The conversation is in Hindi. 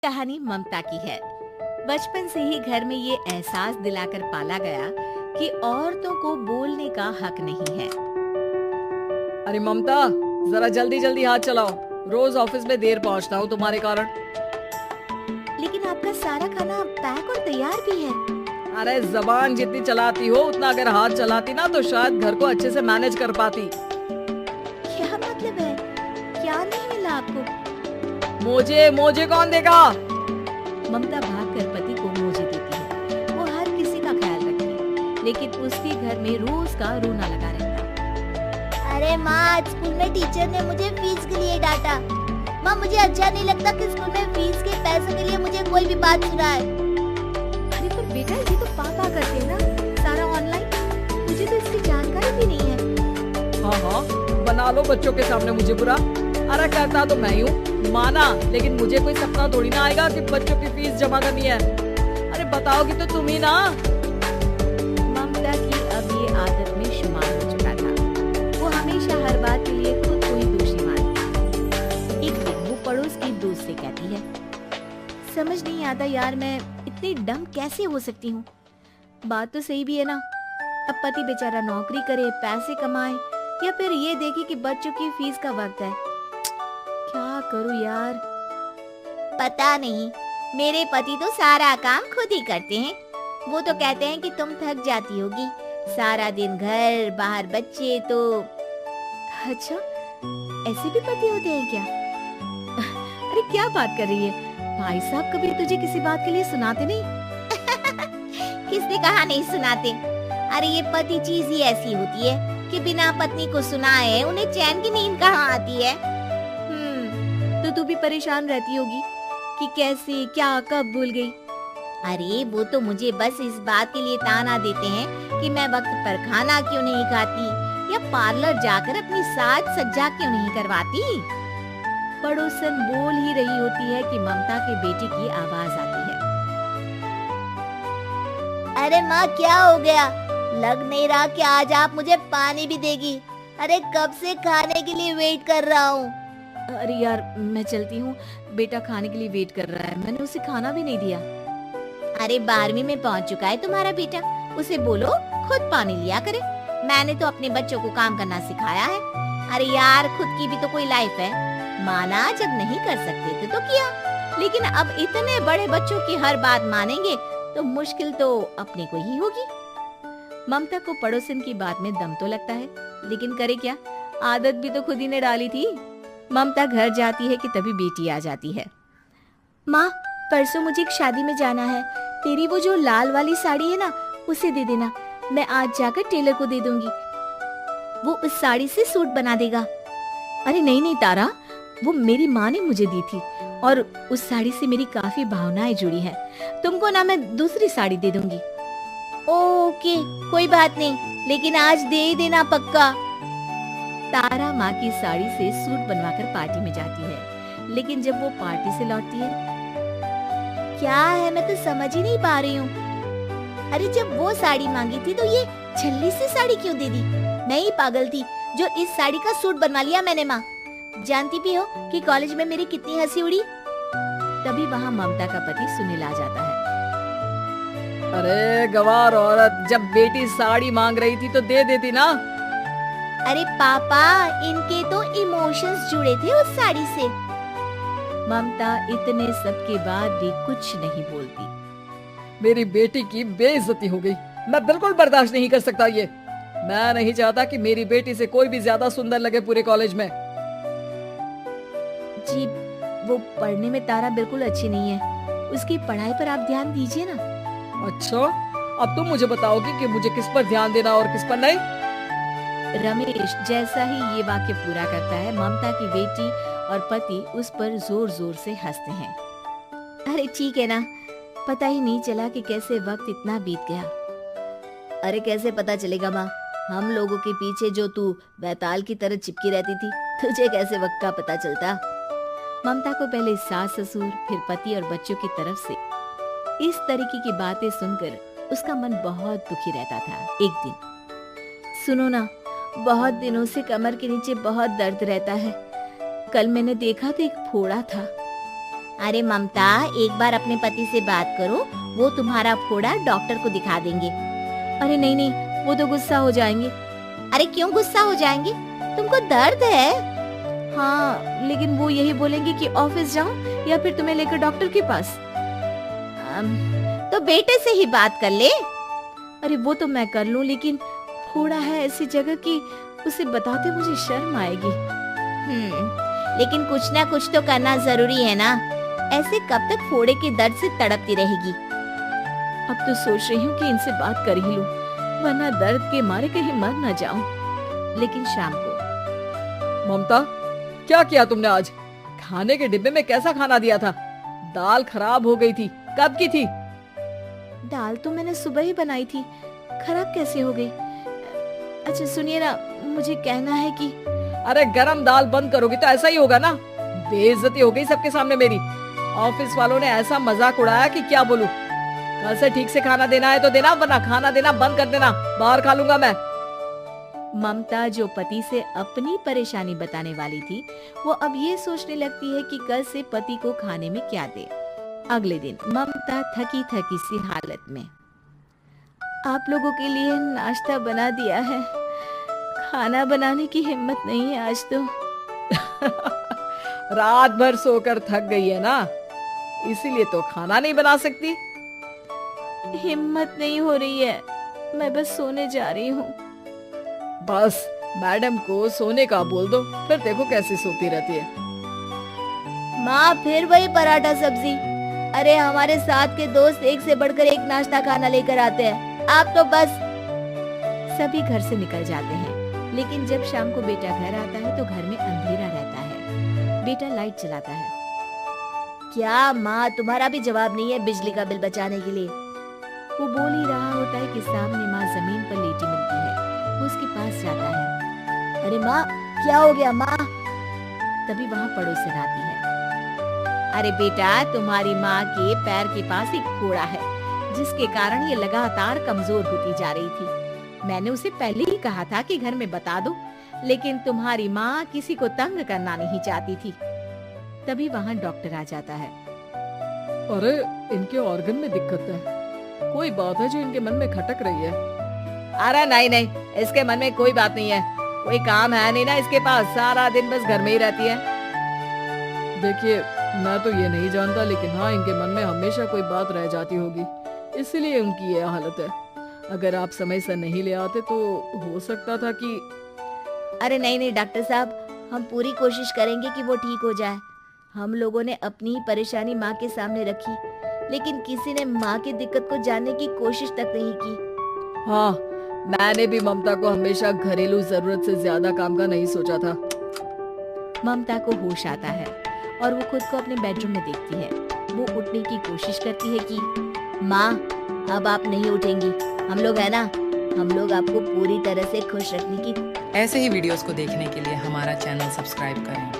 कहानी ममता की है। बचपन से ही घर में ये एहसास दिलाकर पाला गया कि औरतों को बोलने का हक नहीं है। अरे ममता, जरा जल्दी जल्दी हाथ चलाओ। रोज ऑफिस में देर पहुंचता हूँ तुम्हारे कारण। लेकिन आपका सारा खाना पैक और तैयार भी है। अरे जबान जितनी चलाती हो उतना अगर हाथ चलाती ना तो शायद घर को अच्छे से मैनेज कर पाती। क्या मतलब है? क्या नहीं मिला आपको? मुझे मुझे कौन देगा? ममता भागकर पति को मोजे देती है। वो हर किसी का ख्याल रखती है, लेकिन उसके घर में रोज का रोना लगा रहता। अरे माँ, आज स्कूल में टीचर ने मुझे फीस के लिए डांटा। माँ, मुझे अच्छा नहीं लगता कि स्कूल में फीस के पैसे के लिए मुझे कोई भी बात सुनाए। अरे पर बेटा, ये तो पापा करते हैं ना, सारा ऑनलाइन। मुझे तो इसकी जानकारी भी नहीं है। हाँ हाँ, बना लो बच्चों के सामने मुझे बुरा। अरे करता तो मैं ही हूँ, माना, लेकिन मुझे कोई सपना थोड़ी ना आएगा कि बच्चों की फीस जमा करनी है। अरे बताओगी तो तुम ही ना। ममता की अब ये आदत में शुमार हो चुका था। वो हमेशा हर बात के लिए खुद को ही दोषी मानती। एक दिन वो पड़ोस की दोस्त से कहती है, समझ नहीं आता यार, मैं इतनी डम कैसे हो सकती हूँ। बात तो सही भी है ना। अब पति बेचारा नौकरी करे, पैसे कमाए, या फिर ये देखे कि बच्चों की फीस का वक्त है। क्या करूँ यार। पता नहीं, मेरे पति तो सारा काम खुद ही करते हैं। वो तो कहते हैं कि तुम थक जाती होगी, सारा दिन घर बाहर बच्चे। तो अच्छा, ऐसे भी पति होते हैं क्या? अरे क्या बात कर रही है? भाई साहब कभी तुझे किसी बात के लिए सुनाते नहीं? किसने कहा नहीं सुनाते? अरे ये पति चीज ही ऐसी होती है कि बिना पत्नी को सुनाए उन्हें चैन की नींद कहाँ आती है। तो तू भी परेशान रहती होगी कि कैसे, क्या, कब भूल गई। अरे वो तो मुझे बस इस बात के लिए ताना देते हैं कि मैं वक्त पर खाना क्यों नहीं खाती, या पार्लर जाकर अपनी साज सज्जा क्यों नहीं करवाती। पड़ोसन बोल ही रही होती है कि ममता के बेटे की आवाज आती है। अरे माँ, क्या हो गया? लग नहीं रहा कि आज आप मुझे पानी भी देगी। अरे कब से खाने के लिए वेट कर रहा हूँ। अरे यार, मैं चलती हूँ। बेटा खाने के लिए वेट कर रहा है, मैंने उसे खाना भी नहीं दिया। अरे 12वीं में पहुँच चुका है तुम्हारा बेटा, उसे बोलो खुद पानी लिया करे। मैंने तो अपने बच्चों को काम करना सिखाया है। अरे यार, खुद की भी तो कोई लाइफ है। माना जब नहीं कर सकते थे तो किया, लेकिन अब इतने बड़े बच्चों की हर बात मानेंगे तो मुश्किल तो अपने को ही होगी। ममता को पड़ोसन की बात में दम तो लगता है, लेकिन करे क्या, आदत भी तो खुद ही ने डाली थी। ममता घर जाती है कि तभी बेटी आ जाती है। माँ, परसों मुझे एक शादी में जाना है। तेरी वो जो लाल वाली साड़ी है ना, उसे दे देना। मैं आज जाकर टेलर को दे दूंगी, वो उस साड़ी से सूट बना देगा। अरे नहीं नहीं तारा, वो मेरी माँ ने मुझे दी थी और उस साड़ी से मेरी काफी भावनाएं जुड़ी हैं। तुमको ना मैं दूसरी साड़ी दे दूंगी। ओके, कोई बात नहीं, लेकिन आज दे ही देना पक्का। तारा माँ की साड़ी से सूट बनवाकर पार्टी में जाती है, लेकिन जब वो पार्टी से लौटती है, क्या है, मैं तो समझ ही नहीं पा रही हूँ। अरे जब वो साड़ी मांगी थी तो ये छल्ली सी साड़ी क्यों दे दी? मैं ही पागल थी जो इस साड़ी का सूट बनवा लिया मैंने। माँ, जानती भी हो कि कॉलेज में मेरी कितनी हंसी उड़ी। तभी वहाँ ममता का पति सुनील आ जाता है। अरे गवार औरत, जब बेटी साड़ी मांग रही थी तो दे देती ना। अरे पापा, इनके तो इमोशंस जुड़े थे उस साड़ी से। ममता इतने सब के बाद भी कुछ नहीं बोलती। मेरी बेटी की बेइज्जती हो गई, मैं बिल्कुल बर्दाश्त नहीं कर सकता ये। मैं नहीं चाहता कि मेरी बेटी से कोई भी ज्यादा सुंदर लगे पूरे कॉलेज में। जी, वो पढ़ने में तारा बिल्कुल अच्छी नहीं है, उसकी पढ़ाई पर आप ध्यान दीजिए ना। अच्छा, अब तुम मुझे बताओगी कि मुझे किस पर ध्यान देना और किस पर नहीं? रमेश जैसा ही ये वाक्य पूरा करता है, ममता की बेटी और पति उस पर जोर जोर से हंसते हैं। अरे ठीक है ना, पता ही नहीं चला कि कैसे वक्त इतना बीत गया। अरे कैसे पता चलेगा माँ, हम लोगों के पीछे जो तू बैताल की तरह चिपकी रहती थी, तुझे कैसे वक्त का पता चलता? ममता को पहले सास ससुर, फिर पति और बच्चों की तरफ से इस तरीके की बातें सुनकर उसका मन बहुत दुखी रहता था। एक दिन, सुनो ना, बहुत दिनों से कमर के नीचे बहुत दर्द रहता है। कल मैंने देखा तो एक फोड़ा था। अरे ममता, एक बार अपने पति से बात करो, वो तुम्हारा फोड़ा डॉक्टर को दिखा देंगे। अरे नहीं नहीं, वो तो गुस्सा हो जाएंगे। अरे क्यों गुस्सा हो जाएंगे? तुमको दर्द है? हाँ, लेकिन वो यही बोलेंगे कि ऑफिस जाऊं या फिर तुम्हें लेकर डॉक्टर के पास। तो बेटे से ही बात कर ले। अरे वो तो मैं कर लूं, लेकिन फोड़ा है ऐसी जगह कि उसे बताते मुझे शर्म आएगी। लेकिन कुछ ना कुछ तो करना जरूरी है ना। ऐसे कब तक फोड़े के दर्द से तड़पती रहेगी? अब तो सोच रही हूँ कि इनसे बात कर ही लूं, वरना दर्द के मारे कहीं मर न जाऊं। लेकिन शाम को। ममता, क्या किया तुमने आज? खाने के डिब्बे में कैसा खाना दिया था? दाल खराब हो गई थी। कब की थी? दाल तो मैंने सुबह ही बनाई थी, खराब कैसे हो गई? अच्छा सुनिए ना, मुझे कहना है कि अरे गरम दाल बंद करोगी तो ऐसा ही होगा ना। बेइज्जती हो गई सबके सामने मेरी। ऑफिस वालों ने ऐसा मजाक उड़ाया कि क्या बोलूं। कल से ठीक से खाना देना है तो देना, वरना खाना देना बंद कर देना। बाहर खा लूंगा मैं। ममता, जो पति से अपनी परेशानी बताने वाली थी, वो अब ये सोचने लगती है कि कल से पति को खाने में क्या दे। अगले दिन ममता थकी थकी सी हालत में। आप लोगों के लिए नाश्ता बना दिया है, खाना बनाने की हिम्मत नहीं है आज तो। रात भर सोकर थक गई है ना, इसीलिए तो खाना नहीं बना सकती। हिम्मत नहीं हो रही है, मैं बस सोने जा रही हूँ। बस मैडम को सोने का बोल दो, फिर देखो कैसे सोती रहती है। माँ, फिर वही पराठा सब्जी। अरे हमारे साथ के दोस्त एक से बढ़कर एक नाश्ता खाना लेकर आते हैं, आप तो बस। सभी घर से निकल जाते हैं, लेकिन जब शाम को बेटा घर आता है तो घर में अंधेरा रहता है। बेटा लाइट चलाता है। क्या माँ, तुम्हारा भी जवाब नहीं है बिजली का बिल बचाने के लिए? वो बोल ही रहा होता है कि सामने माँ जमीन पर लेटी मिलती है। वो उसके पास जाता है। अरे माँ, क्या हो गया माँ? तभी वहाँ पड़ोसन आती है। अरे बेटा, तुम्हारी माँ के पैर के पास एक फोड़ा है, जिसके कारण ये लगातार कमजोर होती जा रही थी। मैंने उसे पहले ही कहा था कि घर में बता दो, लेकिन तुम्हारी माँ किसी को तंग करना नहीं चाहती थी। तभी वहाँ डॉक्टर आ जाता है। अरे इनके ऑर्गन में दिक्कत है, कोई बात है जो इनके मन में खटक रही है। अरे नहीं नहीं, इसके मन में कोई बात नहीं है। कोई काम है नहीं ना इसके पास, सारा दिन बस घर में ही रहती है। देखिए, मैं तो ये नहीं जानता, लेकिन हाँ, इनके मन में हमेशा कोई बात रह जाती होगी, इसीलिए उनकी ये हालत है। अगर आप समय से नहीं ले आते तो हो सकता था कि। अरे नहीं नहीं डॉक्टर साहब, हम पूरी कोशिश करेंगे कि वो ठीक हो जाए। हम लोगों ने अपनी ही परेशानी माँ के सामने रखी, लेकिन किसी ने माँ की दिक्कत को जानने की कोशिश तक नहीं की। हाँ, मैंने भी ममता को हमेशा घरेलू जरूरत से ज्यादा काम का नहीं सोचा था। ममता को होश आता है और वो खुद को अपने बेडरूम में देखती है। वो उठने की कोशिश करती है कि माँ, अब आप नहीं उठेंगी, हम लोग है ना, हम लोग आपको पूरी तरह से खुश रखने की। ऐसे ही वीडियोस को देखने के लिए हमारा चैनल सब्सक्राइब करें।